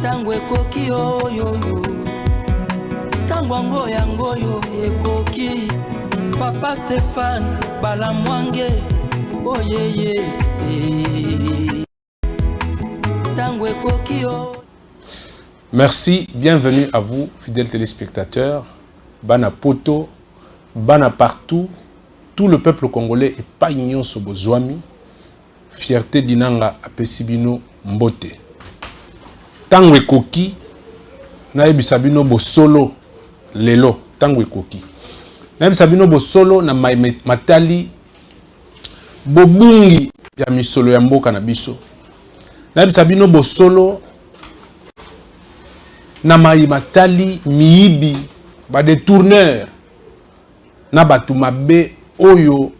Tango ekoki oyo Tango yango yo ekoki Papa Stéphane Balamwange oyeye Tango ekoki oyo. Merci, bienvenue à vous, fidèles téléspectateurs. Bana poto, bana partout, tout le peuple congolais est pagnon sobozwami. Fierté dinanga apesibino mbote. Tango ekoki, na ebisabino bo solo lelo. Tango ekoki. Na ebisabino bo solo na matali bobungi ya misolo ya mboka na biso. Na ebisabino bo solo na matali miibi ba détourneur na batu mabe oyo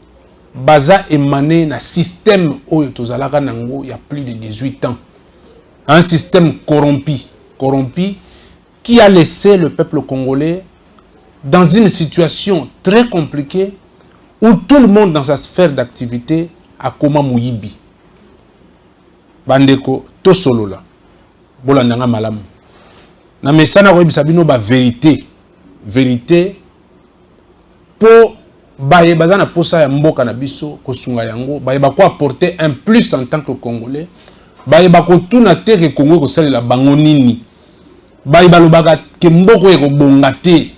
baza émané na système oyo tozalaka nango il y a plus de 18 ans. Un système corrompu qui a laissé le peuple congolais dans une situation très compliquée où tout le monde dans sa sphère d'activité a koma muyibi. Bandeko to solo la bolandanga malamu. Na mesana ko bisabino ba vérité po baye bazana posa ya mboka na biso kosunga yango baye bako apporter un plus en tant que congolais baye bako tuna te ke Congo ko salela bango nini baye balobaka ke mboko eko bongate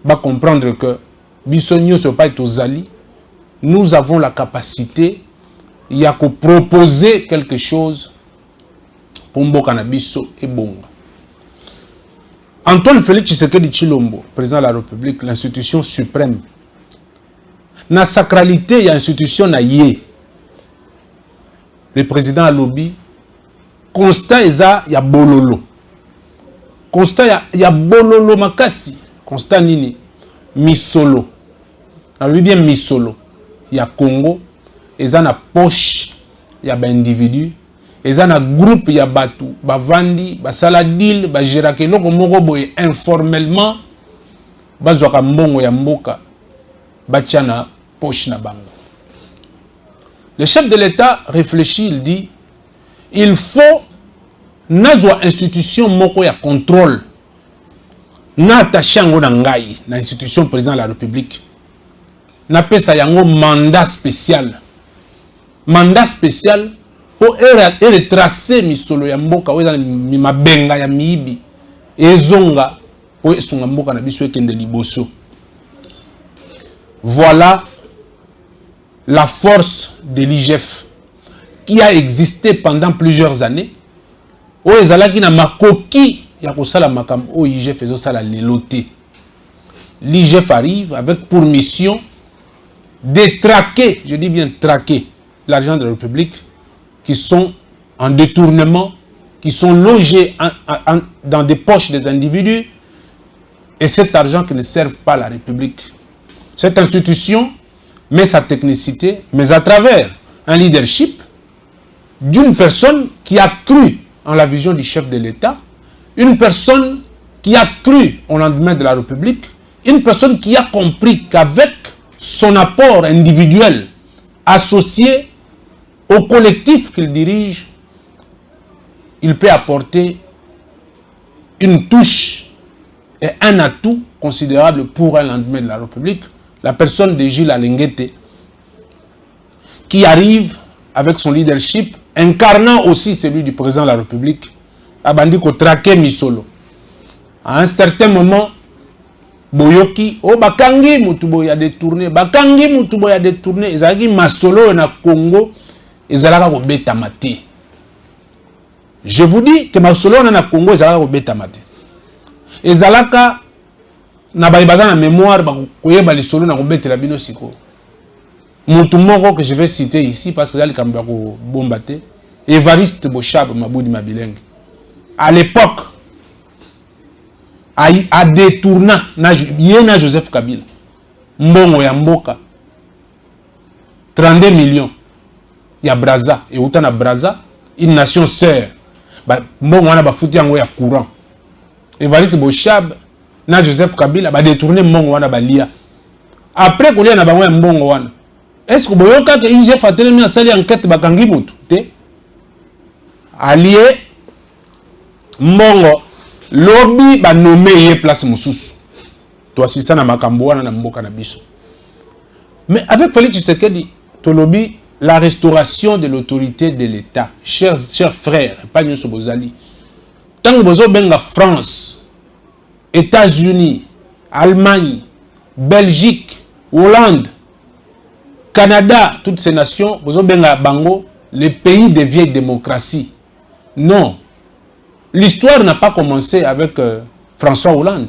ba comprendre que biso nyoso pa tozali nous avons la capacité ya ko proposer quelque chose pour mboka na biso e bonga. Antoine Félix Tshisekedi Tshilombo, président de la République, l'institution suprême. Na sacralité, il y a institution na yé. Le président a lobby. Constat eza ya bololo. Constat ya bololo makasi. Constat nini? Misolo. Na bien misolo. Ya Congo. Eza na poche. Ya ba individu. Eza na groupe ya batu, bavandi, basala deal, bagérake loko moko boye informellement, bazwaka mbongo ya mboka, batia na poche na bango. Le chef de l'État réfléchit, il dit, il faut nazwa institution moko ya contrôle, na attaché yango na ngai, na institution président de la République, na pesa yango mandat spécial. Mandat spécial, pour retracer misolo ya mboka weza mabenga ya miibi ezonga po esunga mboka na biso ekende liboso. Voilà la force de l'IGF qui a existé pendant plusieurs années. O ezalaki na makoki ya kosala makam o IGF ezosala leloté. L'IGF arrive avec pour mission de traquer, je dis bien traquer, l'argent de la République qui sont en détournement, qui sont logés dans des poches des individus, et cet argent qui ne sert pas à la République. Cette institution met sa technicité, mais à travers un leadership d'une personne qui a cru en la vision du chef de l'État, une personne qui a cru au lendemain de la République, une personne qui a compris qu'avec son apport individuel associé au collectif qu'il dirige, il peut apporter une touche et un atout considérable pour un lendemain de la République. La personne de Gilles Alenguete, qui arrive avec son leadership, incarnant aussi celui du président de la République, a bandi ko traquer misolo. À un certain moment, Boyoki, oh bakangi mutubo ya détourné, bakangi mutubo ya détourné, ezaki masolo na Congo. Ezalaka ko beta mate. Je vous dis que masolo na Congo ezalaka ko beta mate. Ezalaka na bayibaza na mémoire ba koyeba le solo na ko betela bino siko. Mutu moko que je vais citer ici parce que zali kamba ko bombate, Évariste Boshab Maboudi Mabilenge. À l'époque a détourné na Joseph Kabila mbongo ya mboka 32 millions. Il y a Braza, et autant na Braza, une nation sœur. Mbongo wana ba futi yango ya courant. Évariste Boshab na Joseph Kabila ba détourner mbongo wana ba lia. Après kolia na bango ya mbongo wana. Est-ce que boyoka ke IGF a tellement sali enquête bakangi mutu te? Allié Mbongo lobby ba nommé yé place mususu. To assistant na makambo wana na mboka na biso. Mais avec Félix Tshisekedi, to lobby la restauration de l'autorité de l'État. Chers frères, pas nous bozali. Tant que bozo benga France, États-Unis, Allemagne, Belgique, Hollande, Canada, toutes ces nations, bozo benga bango, les pays des vieilles démocraties. Non. L'histoire n'a pas commencé avec François Hollande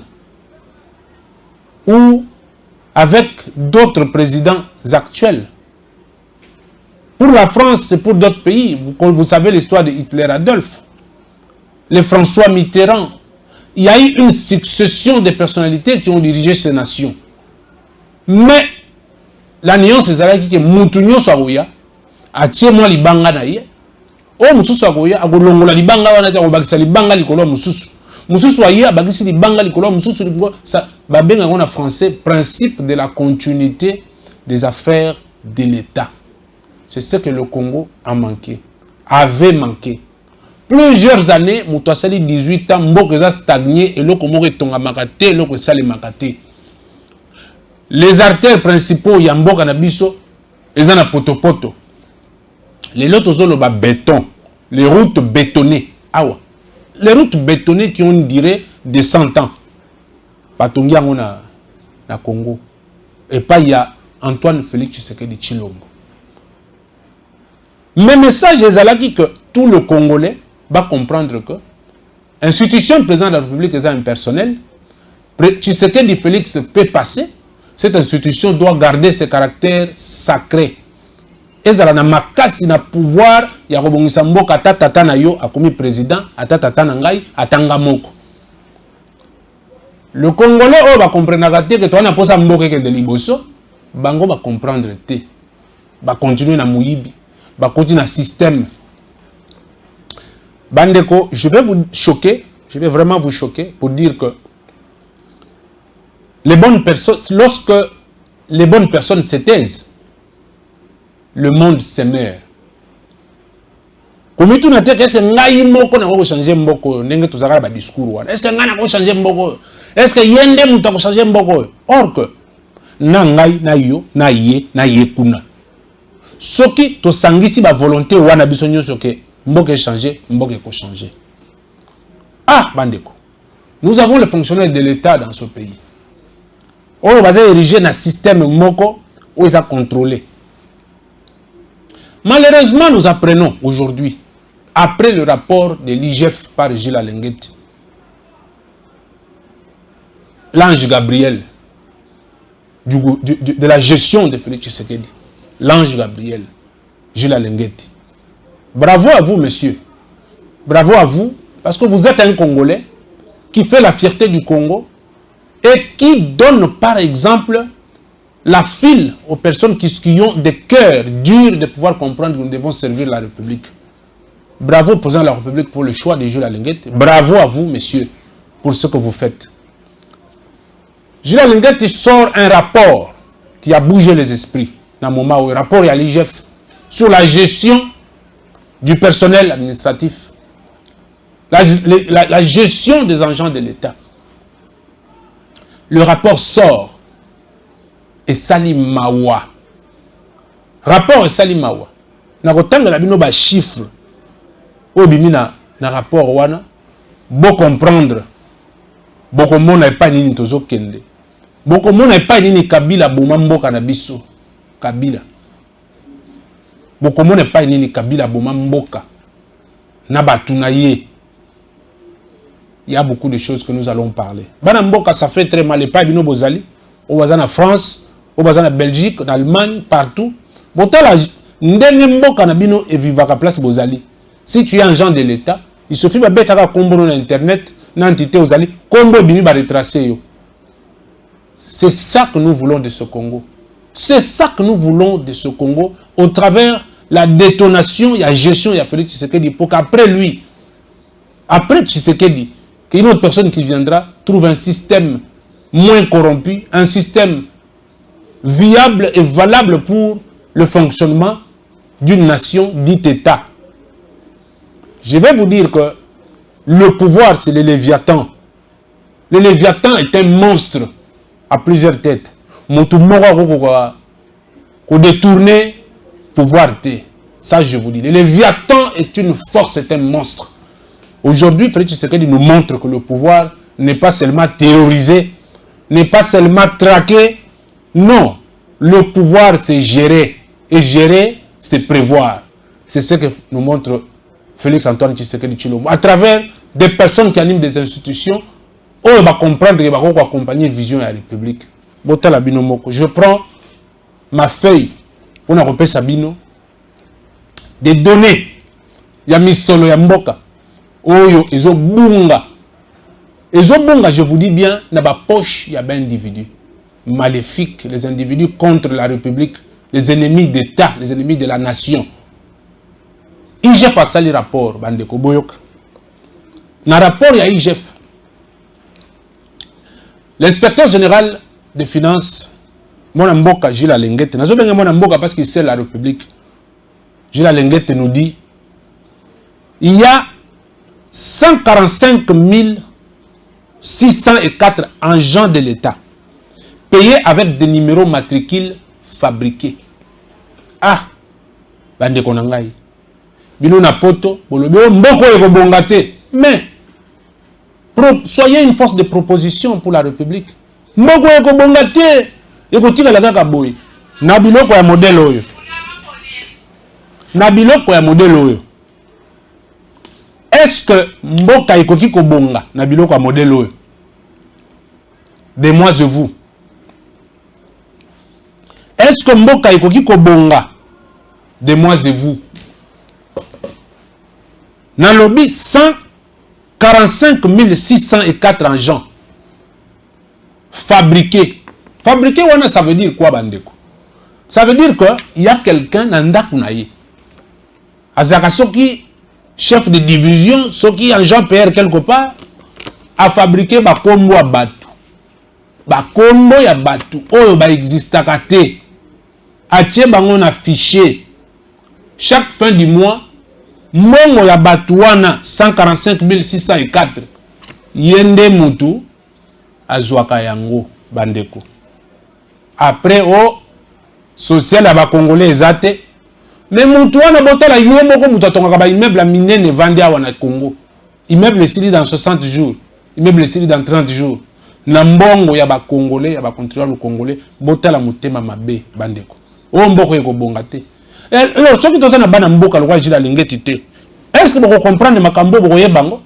ou avec d'autres présidents actuels. Pour la France, c'est pour d'autres pays. Vous savez l'histoire de Hitler-Adolphe, les François Mitterrand. Il y a eu une succession de personnalités qui ont dirigé ces nations. Mais la nuance, c'est ça qui est Moutounio Sarouya, a tié moi libanga naïe. Oh, Moussou Agoya, Agolongola, Libanga, Wanata, Libanga, Likolo, Moussou. Moussou Aye, Bagisi, Libanga, Likolo, Moussou, ça, Babenga, en français, principe de la continuité des affaires de l'État. C'est ce que le Congo a manqué, avait manqué. Plusieurs années, Moutouassali, 18 ans, Mboka stagné, et l'Oko Moko Tonga Makate, l'Oko Sali Makate. Les artères principaux, Yamboka Nabiso, ils en a poto-poto. Les lotos ont le béton, les routes bétonnées. Ah ouais. Les routes bétonnées qui ont duré des 100 ans. Patongia na Congo. Et pas il y a Antoine Félix Tshisekedi Tshilombo. Mais message est là que tout le Congolais va comprendre que l'institution président de la République est impersonnelle. Tshisekedi Félix peut passer. Cette institution doit garder ses caractères sacrés. Ezala na makasi na pouvoir ya kobongisa mboka tata na yo akomi président atata na ngai atanga moko. Le Congolais o ba comprendre que toi na posa mboka ke de liboso bango ba comprendre te. Ba continuer na muyibi, ba continuer na système. Bandeko, je vais vous choquer, je vais vraiment vous choquer pour dire que les bonnes personnes, lorsque les bonnes personnes se taisent, le monde se meurt. Comme tu n'as dit, est-ce que ngai moko na ko changer mboko ndenge tozaka ba discours wana? Est-ce que ngai na ko changer mboko? Est-ce que yende muta ko changer mboko? Or que na ngai na yo na ye kuna. Soki to sangisi ba volonté wana biso nyonso ke mboke changer, mboke ko changer. Ah bandeko. Nous avons les fonctionnaires de l'État dans ce pays. On va ériger un système moko où ils ont contrôlé. Malheureusement, nous apprenons aujourd'hui, après le rapport de l'IGF par Gilles Alenguet, l'ange Gabriel, de la gestion de Félix Tshisekedi, l'ange Gabriel, Gilles Alenguet. Bravo à vous, monsieur. Bravo à vous, parce que vous êtes un Congolais qui fait la fierté du Congo et qui donne, par exemple, la file aux personnes qui ont des cœurs durs de pouvoir comprendre que nous devons servir la République. Bravo au président de la République pour le choix de Gilles Alenguet. Bravo à vous, messieurs, pour ce que vous faites. Gilles Alenguet sort un rapport qui a bougé les esprits. Dans le moment où le rapport est à l'IGF sur la gestion du personnel administratif. La gestion des agents de l'État. Le rapport sort. Et Salimawa. Rapport et Salimawa. Na kotanga la bino ba chiffre. Obimina na rapport wana. Bo comprendre. Boko mona epa nini tozo kende. Boko mona epa nini Kabila boma mboka na biso. Kabila. Boko mona epa nini Kabila boma mboka. Na batu na ye. Il y a beaucoup de choses que nous allons parler. Bana mboka ça fait très mal. Epa bino bozali. Au bazan en France. Au bazan en Belgique, en Allemagne, partout. Si tu es un agent de l'État, il suffit de mettre un combo sur Internet, l'entité aux alliés, combo bini va retracer. C'est ça que nous voulons de ce Congo. C'est ça que nous voulons de ce Congo au travers la détonation, la gestion, il y a Félix Tshisekedi pour qu'après lui, après Tshisekedi, qu'une autre personne qui viendra trouve un système moins corrompu, un système viable et valable pour le fonctionnement d'une nation dite État. Je vais vous dire que Le pouvoir, c'est le Léviathan. Le Léviathan est un monstre à plusieurs têtes. Pour détourner pouvoir. Ça, je vous dis. Le Léviathan est une force, c'est un monstre. Aujourd'hui, Félix Tshisekedi nous montre que le pouvoir n'est pas seulement terrorisé, n'est pas seulement traqué. Non, le pouvoir, c'est gérer. Et gérer, c'est prévoir. C'est ce que nous montre Félix Antoine Tshisekedi Tshilombo. À travers des personnes qui animent des institutions, on va comprendre qu'il va accompagner la vision de la République. Je prends ma feuille pour nous repérer Sabino. Des données. Il y a Misolo, il y a Mboka. Oyo, ils ont bunga. Ils ont bunga, je vous dis bien, dans la poche, il y a des individus maléfiques, les individus contre la République, les ennemis d'État, les ennemis de la nation. IGF a sali rapport, Bandeko Boyoka. Dans le rapport, il y a IGF. L'inspecteur général des finances, Mona Mboka, Gilles Alengete, n'a pas Mona Mboka parce qu'il sait la République. Gilles Alengete nous dit, il y a 145 604 agents de l'État payés avec des numéros matricules fabriqués. Ah, Bandeko Nangai. Bino na poto, bolobe mboko eko bongate. Mais soyez une force de proposition pour la République. Mboko eko bongate, eko tika la kaka boy. Na biloko ya modèle oyo. Na biloko ya modèle oyo. Est-ce que mboka ekoki ko bonga na biloko ya modèle oyo? De moi et vous. Est-ce que mboka ekoki ko bonga de moi et vous? Dans le lobby, 145 604 agents fabriqués. Fabriqués, ça veut dire quoi, Bandeko? Ça veut dire qu'il y a quelqu'un dans Ndakunaye. Azaka Soki, chef de division, Soki, agent PR quelque part, a fabriqué ba combo à Batu. Ba combo ya Batu. Oh, ba existe à kate. Atie bangon affiché. Chaque fin du mois, Mongo ya Batuana 145 604 Yende Mutu Azwaka yango Bandeko. Après au social à Congolais ezate. Mais Mutuana botala yemoko mutatonga ba immeuble à minene vandi awa na Congo. Immeuble sili dans 60 jours, immeuble sili dans 30 jours. Na mbongo ya ba Congolais, ya ba contribuable congolais botala mutema mabe Bandeko. O mboko eko bongate. Alors, ceux qui sont dans la mboka, le roi Gilles Alengete, est-ce que vous comprenez ma cambo, vous voyez bango?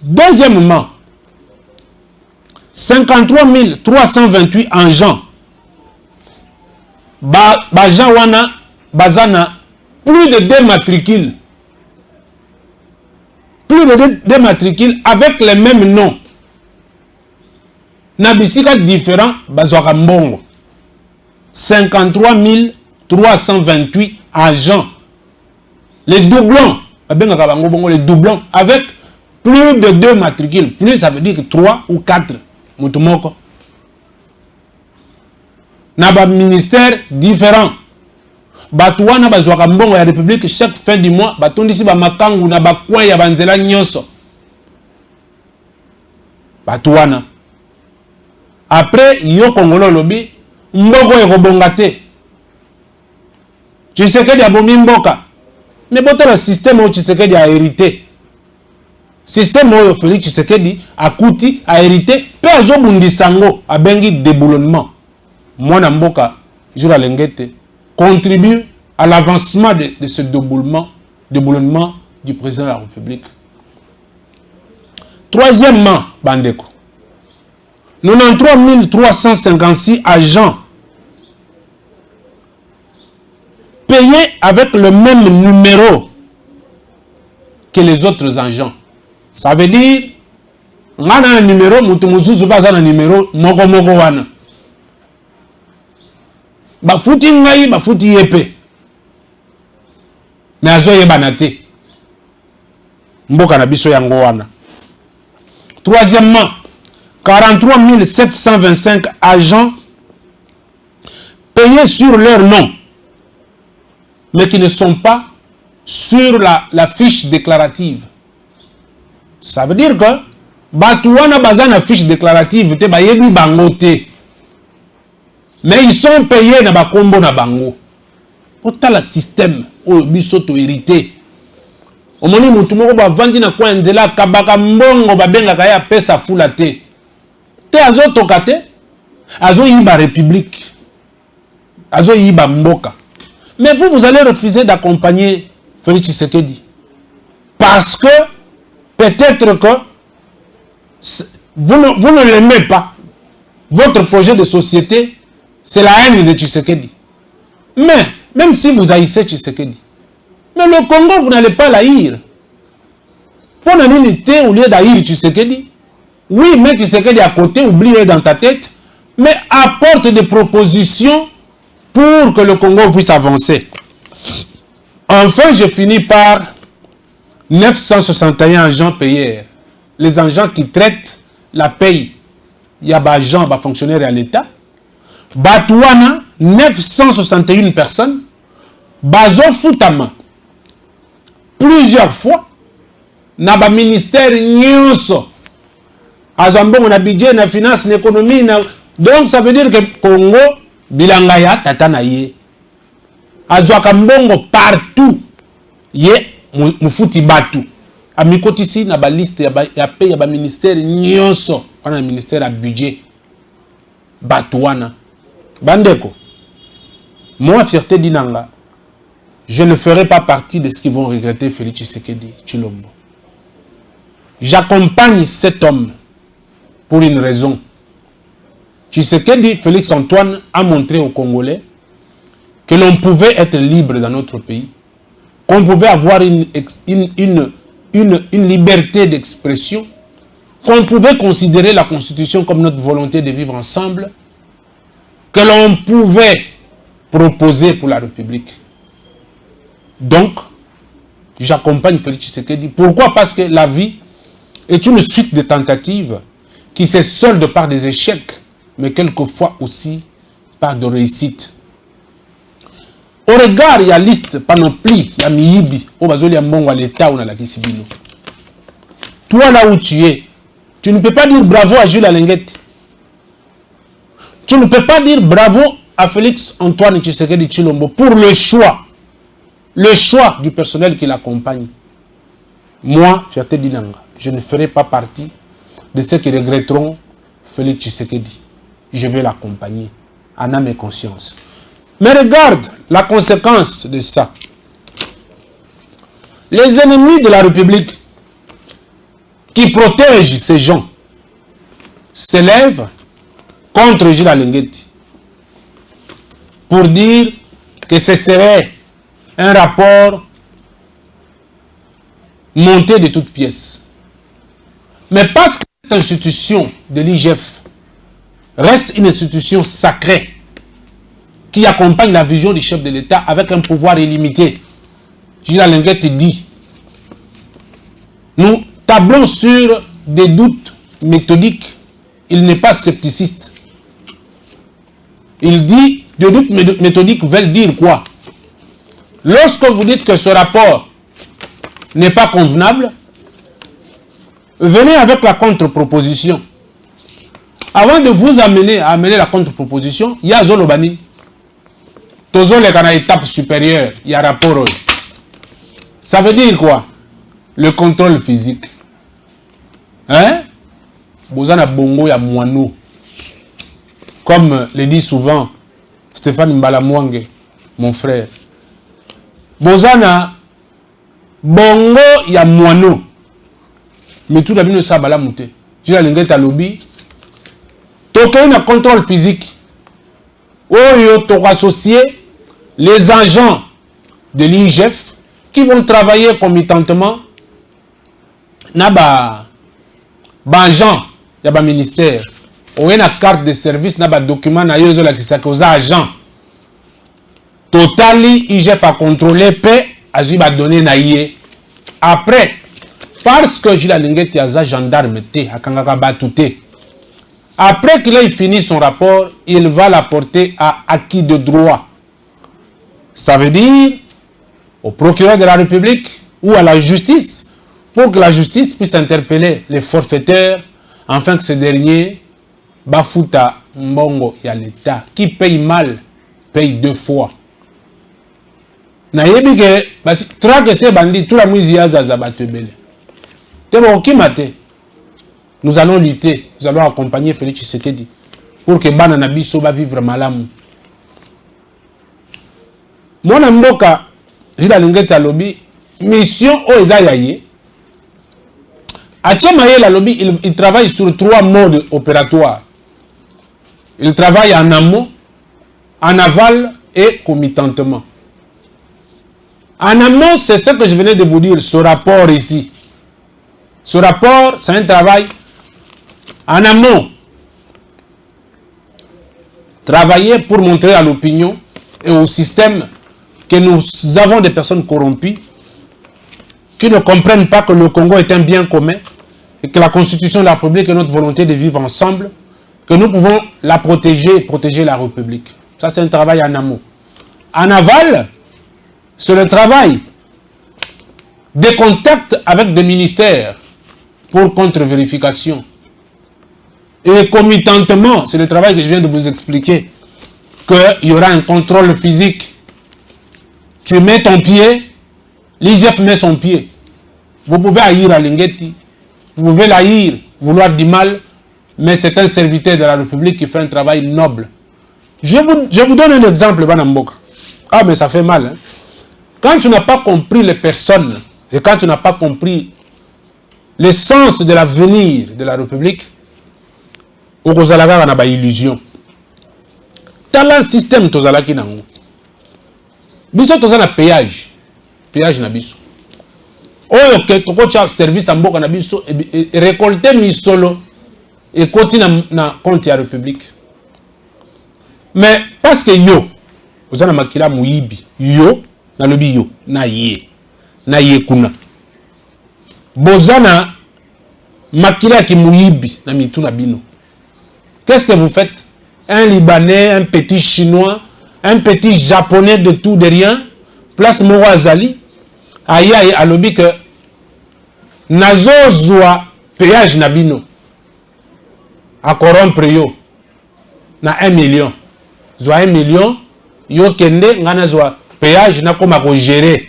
Deuxièmement, 53 328 agents. Bajan wana, bazana, plus de 2 matricules. Plus de 2 matricules avec les mêmes noms. Nabisika différents, bazwaka mbongo. 53 328 agents. Les doublons, les doublons, avec plus de 2 matricules. Plus, ça veut dire que 3 ou 4. Mutumoko. Naba ministère différent. Batouana bazwaka mbongo ya République chaque fin du mois. Batondisi ba makangu na ba coin ya banzela nyoso. Batouana. Après, yo Congolo lobby, mboko eko bongate. Tshisekedi a bomi mboka. Mais bon, le système où Tshisekedi a hérité. Système où Félix Tshisekedi a coûté, a hérité. Peu à Zobundi Sango a bengi déboulonnement. Moi, Namboka, Jura Lengete, contribue à l'avancement de ce déboulonnement du président de la République. Troisièmement, Bandeko, 93 356 agents payés avec le même numéro que les autres agents. Ça veut dire, on a un numéro, mutumuzuzu pas un numéro, moko wana. Bafuti ngai, bafuti yepe. Mais azo yebanate. Mboka na biso yango wana. Troisièmement, 43 725 agents payés sur leur nom, mais qui ne sont pas sur la fiche déclarative. Ça veut dire que Batouana bazan a fiche déclarative te bayebi bangote. Mais ils sont payés na bakombo na bango. Autant le système au bisoto hérité. Au moment où tout le monde va vendre na kwa nzela kabaka mbongo babenga kaya pesa fula te. Te azo tokate azo yiba république. Azo yiba mboka. Mais vous allez refuser d'accompagner Félix Tshisekedi. Parce que peut-être que vous ne l'aimez pas. Votre projet de société, c'est la haine de Tshisekedi. Mais, même si vous haïssez Tshisekedi, mais le Congo, vous n'allez pas l'haïr. Pour l'unité, au lieu d'haïr Tshisekedi, oui, mets Tshisekedi à côté, oubliez dans ta tête, mais apporte des propositions pour que le Congo puisse avancer. Enfin, je finis par 961 agents payeurs. Les agents qui traitent la paye. Il y a des agents, des fonctionnaires à l'État. Batouana, 961 personnes. Bazo Futama. Plusieurs fois. Naba ministère Nyonso. Azambo, on a budget, na finance, na économie. Donc, ça veut dire que Congo, Bilangaya, Tatanaye. Azwaka mbongo partout. Ye, mufuti batu. Amikoti ici, na ba liste, ya paye, ya ba ministère Nyonso. On a un ministère à budget. Batouana. Bandeko. Moi, fierté d'Inanga, je ne ferai pas partie de ce qui vont regretter Félix Tshisekedi Tshilombo. J'accompagne cet homme pour une raison. Tshisekedi, Félix Antoine, a montré aux Congolais que l'on pouvait être libre dans notre pays, qu'on pouvait avoir une liberté d'expression, qu'on pouvait considérer la Constitution comme notre volonté de vivre ensemble, que l'on pouvait proposer pour la République. Donc, j'accompagne Félix Tshisekedi. Pourquoi? Parce que la vie est une suite de tentatives qui se soldent par des échecs, mais quelquefois aussi par de réussites. Au regard, il y a liste panoplie, il y a Miyibi, au bazoli ya mbongo à l'État ou na la Kisibino. Toi là où tu es, tu ne peux pas dire bravo à Jules Alenguette. Tu ne peux pas dire bravo à Félix Antoine Tshisekedi Tshilombo pour le choix du personnel qui l'accompagne. Moi, fierté d'Inanga, je ne ferai pas partie de ceux qui regretteront Félix Tshisekedi. Je vais l'accompagner, en âme et conscience. Mais regarde la conséquence de ça. Les ennemis de la République qui protègent ces gens s'élèvent contre Jules Alenguette pour dire que ce serait un rapport monté de toutes pièces. Mais parce que cette institution de l'IGF reste une institution sacrée qui accompagne la vision du chef de l'État avec un pouvoir illimité. Jules Alenguette dit, nous tablons sur des doutes méthodiques. Il n'est pas scepticiste. Il dit, des doutes méthodiques veulent dire quoi? Lorsque vous dites que ce rapport n'est pas convenable, venez avec la contre-proposition. Avant de vous amener à amener la contre-proposition, il y a Zolobani. Toujours les étape supérieure, il y a rapport. Ça veut dire quoi? Le contrôle physique. Hein? Vous avez bongo ya moineau. Comme le dit souvent Stéphane Mbalamwange, mon frère. Vous avez bongo ya moineau. Mais tout d'abord, ça va monter. J'ai la linguette à lobby. Toqué un contrôle physique. Oyo to associé les agents de l'IGF qui vont travailler concomitamment naba agent ya ba ministère ou une carte de service naba document na yozo la kisaka aux agents totali IGF a contrôlé paix aji ba donner na yé après parce que Jules Alenguette yaza gendarme te akangaka batute. Après qu'il ait fini son rapport, il va l'apporter à acquis de droit. Ça veut dire au procureur de la République ou à la justice pour que la justice puisse interpeller les forfaiteurs afin que ces derniers bafuta mbongo ya l'État. Qui paye mal, paye 2 fois. Na yebi que traque ces bandits, tout la musique yazaza batebele. Tebo kimate. Nous allons lutter, nous allons accompagner Félix Tshisekedi pour que bana na biso ba vivre malamu. Mona mboka jila lingeta lobby mission o ezayaye. Achema la lobby il travaille sur 3 modes opératoires. Il travaille en amont, en aval et commitantement. En amont, c'est ce que je venais de vous dire, ce rapport ici. Ce rapport, c'est un travail en amont. Travailler pour montrer à l'opinion et au système que nous avons des personnes corrompues qui ne comprennent pas que le Congo est un bien commun et que la Constitution de la République est notre volonté de vivre ensemble, que nous pouvons la protéger et protéger la République. Ça, c'est un travail en amont. En aval, c'est le travail des contacts avec des ministères pour contre-vérification. Et commitantement, c'est le travail que je viens de vous expliquer, qu'il y aura un contrôle physique. Tu mets ton pied, l'IGF met son pied. Vous pouvez haïr Alingeti, vous pouvez l'haïr, vouloir du mal, mais c'est un serviteur de la République qui fait un travail noble. Je vous donne un exemple, Banamboka. Ah, mais ça fait mal. Hein? Quand tu n'as pas compris les personnes, et quand tu n'as pas compris l'essence de l'avenir de la République, au Kozalaga, on a une illusion. Talent système, Tozalaki Nango. Biso Tozana péage. Péage na biso. Oyo ke kocha service en boka na biso et récolter misolo et continuer na compte ya République. Mais parce que yo, vous avez makila muibi, yo, na lobi yo, na ye kuna. Bozana makila ki muibi, na mitu na bino. Qu'est-ce que vous faites? Un Libanais, un petit Chinois, un petit Japonais de tout de rien, place Moro Azali, aïe à lobi que nazo zwa péage na bino, à corrompre yo, na 1 million. Zwa 1 million, yo kende ngana zwa péage na koma ko gérer.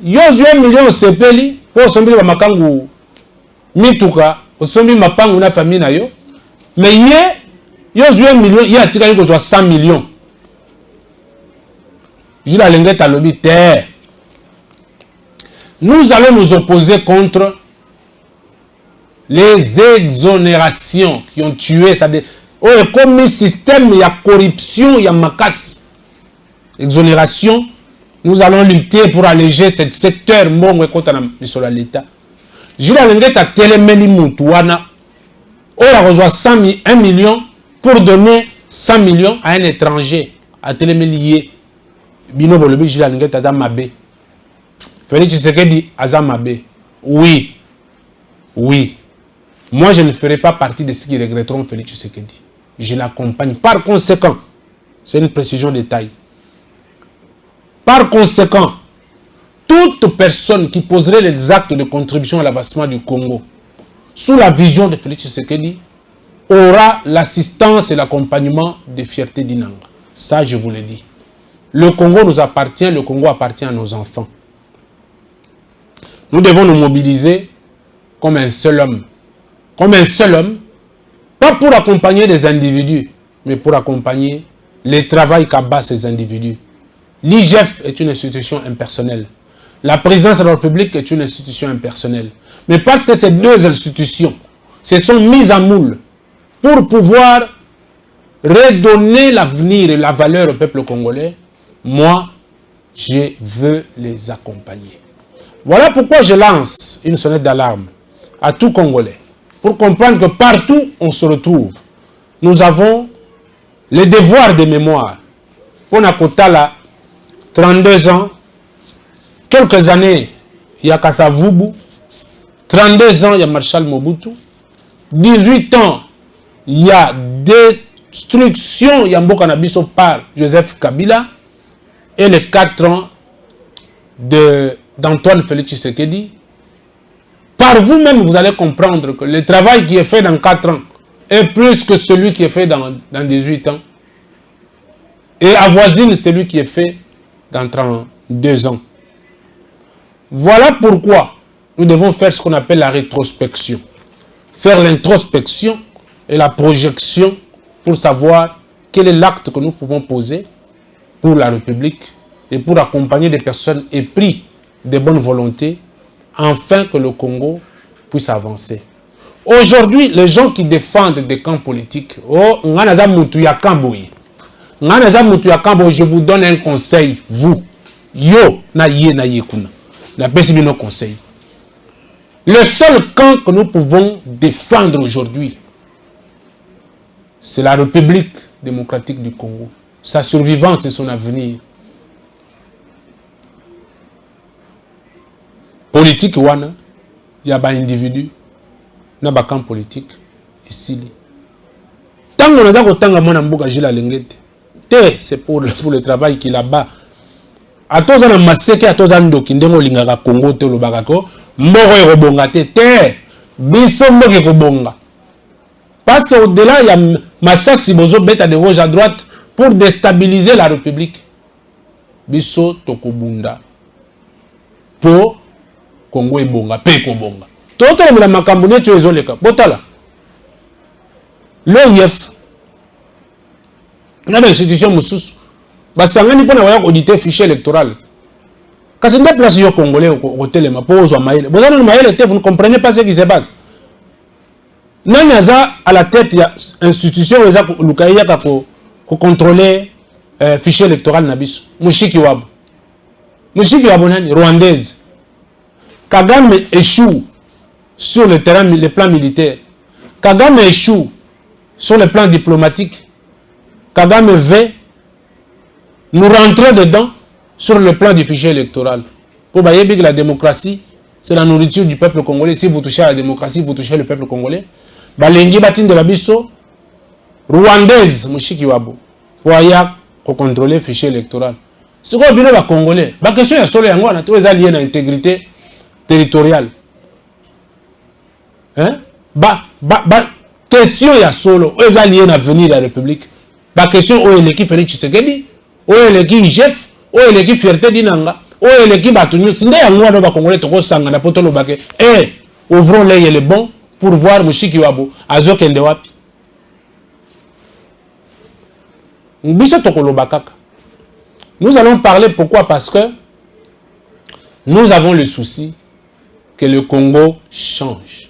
Yo zwa 1 million sepeli po sombi ba makangu mituka, osombi mapangu na famille na yo. Mais yo zwa 1 million, ya tika yo zwa 100 millions. Jila lengeta lobi terre. Nous allons nous opposer contre les exonérations qui ont tué ça. Oh, comme un système, il y a corruption, il y a macasse. Exonération, nous allons lutter pour alléger ce secteur. Mon sur l'État. Je l'ai à Télémeli Moutouana. On a reçu 1 million pour donner 100 millions à un étranger. À Télémeli. Bino Bolobi, je l'ai à Mabé. Félix Tshisekedi Azamabe. Oui. Oui. Moi, je ne ferai pas partie de ceux qui regretteront Félix Tshisekedi. Je l'accompagne. Par conséquent, c'est une précision de taille. Par conséquent, toute personne qui poserait les actes de contribution à l'avancement du Congo sous la vision de Félix Tshisekedi aura l'assistance et l'accompagnement de Fierté d'Inanga. Ça, je vous l'ai dit. Le Congo nous appartient, le Congo appartient à nos enfants. Nous devons nous mobiliser comme un seul homme. Comme un seul homme, pas pour accompagner des individus, mais pour accompagner le travail qu'abattent ces individus. L'IGF est une institution impersonnelle. La présidence de la République est une institution impersonnelle. Mais parce que ces deux institutions se sont mises en moule pour pouvoir redonner l'avenir et la valeur au peuple congolais, moi, je veux les accompagner. Voilà pourquoi je lance une sonnette d'alarme à tout Congolais. Pour comprendre que partout où on se retrouve, nous avons les devoirs de mémoire. Pour Nakotala, 32 ans, quelques années, il y a Kassavubu, 32 ans, il y a Marshal Mobutu, 18 ans, il y a destruction, il y a Mbokanabiso par Joseph Kabila, et les 4 ans d'Antoine Félix Tshisekedi, par vous-même, vous allez comprendre que le travail qui est fait dans 4 ans est plus que celui qui est fait dans 18 ans. Et avoisine celui qui est fait dans 32 ans. Voilà pourquoi nous devons faire ce qu'on appelle la rétrospection. Faire l'introspection et la projection pour savoir quel est l'acte que nous pouvons poser pour la République et pour accompagner des personnes épris de bonne volonté afin que le Congo puisse avancer. Aujourd'hui, les gens qui défendent des camps politiques, je vous donne un conseil, vous, conseil. Le seul camp que nous pouvons défendre aujourd'hui, c'est la République démocratique du Congo. Sa survivance et son avenir. Politique, il y a des individus, il y a des camps politiques, ici. Tant que nous avons c'est pour le travail qu'il a bas. A tous les massacres, à tous les ndoki, ndengo lingaka Congo te lobakako, mboro e robonga te, biso mboki robonga. Parce qu'au-delà, il y a massacre si bozo beta de gauche à droite pour déstabiliser la République. Biso tokobunda. Pour Congo e bonga, pe kobonga. Toto le makambo ne tu ezoleka. Botala. L'OIF. Il y a des institutions moussous. Basangani pona waya auditer fichier électoral. Quand c'est des places congolais au téléma pose maïle. Vous ne comprenez pas ce qui se passe. Nanyaza à la tête il y a institution Lukaya pour contrôler fichier électoral nabis. Mushiki Wabo. Mushiki Wabo rwandaise. Kagame échoue sur le terrain, le plan militaire. Kagame échoue sur le plan diplomatique. Kagame veut nous rentrer dedans sur le plan du fichier électoral. Pour voyez que la démocratie, c'est la nourriture du peuple congolais. Si vous touchez à la démocratie, vous touchez le peuple congolais. Balengi batin de la biso rwandaise, Mushiki Wabo, pour contrôler le fichier électoral. Ce qu'on a dit congolais, la question est sur les liée à l'intégrité territoriale. Hein? Question est solo, les alliés à l'avenir de la République. La question est l'équipe Félix Tshisekedi, est l'équipe IGF, est l'équipe Fierté d'Inanga, est l'équipe Batunyo. Si nous avons des Congolais qui sont en poto lobake, ouvrons les les bons pour voir Mushiki Wabo, Azo Kendewapi. Nous allons parler pourquoi? Parce que nous avons le souci que le Congo change.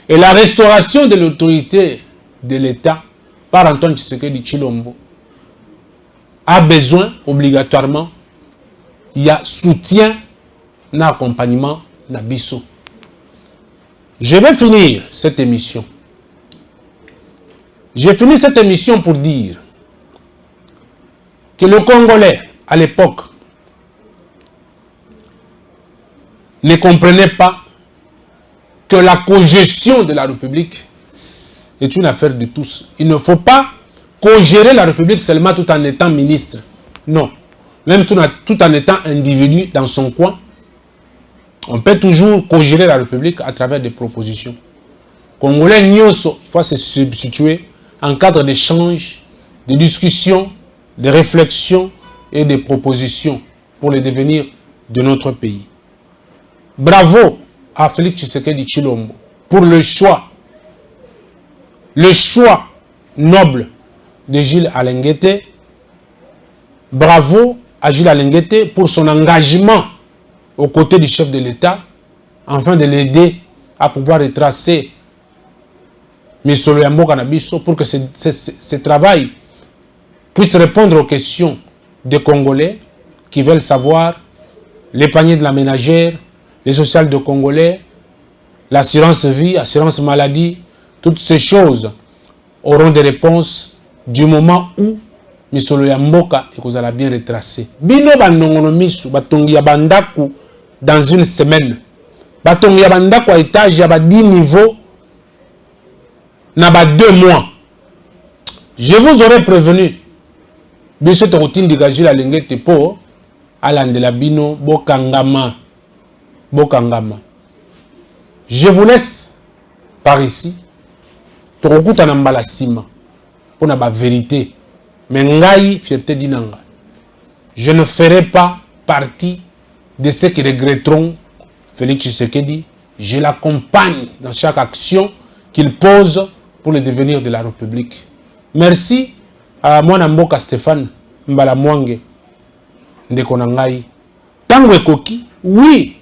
Et la restauration de l'autorité de l'État par Antoine Tshisekedi Tshilombo a besoin obligatoirement, il y a soutien, d'accompagnement, d'abisso. Je vais finir cette émission. J'ai fini cette émission pour dire que le Congolais, à l'époque, ne comprenait pas que la cogestion de la République est une affaire de tous. Il ne faut pas co-gérer la République seulement tout en étant ministre. Non. Même tout en étant individu dans son coin, on peut toujours co-gérer la République à travers des propositions. Congolais, il faut se substituer en cadre d'échanges, de discussions, de réflexions et de propositions pour le devenir de notre pays. Bravo à Félix Tshisekedi Tshilombo pour le choix noble de Gilles Alenguete. Bravo à Gilles Alenguete pour son engagement aux côtés du chef de l'État afin de l'aider à pouvoir retracer Misolo Yamboka Nabiso pour que ce travail puisse répondre aux questions des Congolais qui veulent savoir les paniers de la ménagère, les sociales de Congolais, l'assurance vie, assurance maladie, toutes ces choses auront des réponses du moment où Misolo Yamboka et vous allez bien retracer. Bino bandongono misu batongi ya bandaku dans une semaine. Batongi ya bandaku à étage ya 10 niveaux na 2 mois. Je vous aurais prévenu. Biso to routine digagil à l'engete po alandela bino bokangama. Je vous laisse par ici. Tokokuta na mbala sima. Pour na ba vérité. Mais ngai fierté dinanga. Je ne ferai pas partie de ceux qui regretteront Félix Tshisekedi. Je l'accompagne dans chaque action qu'il pose pour le devenir de la République. Merci à moi Namboka Stéphane Mbala Mwange Ndeko Nangai. Tango Ekoki, oui,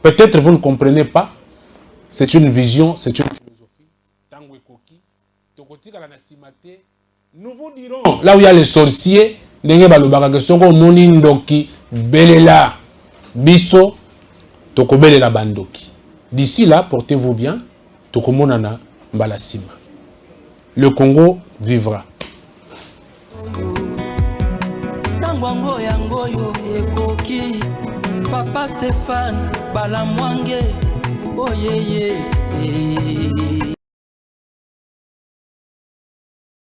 peut-être vous ne comprenez pas. C'est une vision, c'est une philosophie. Tango Ekoki, Tokotika la Nasimate. Nous vous dirons, là où il y a les sorciers, Ndenge Balobaka Kesongo Moni Ndoki, Belela, Biso, Toko Belela Bandoki. D'ici là, portez-vous bien. Toko Monana Mbala Sima. Le Congo vivra. Tangwango yangoyo ekoki Papa Stéphane Balamwange oyeye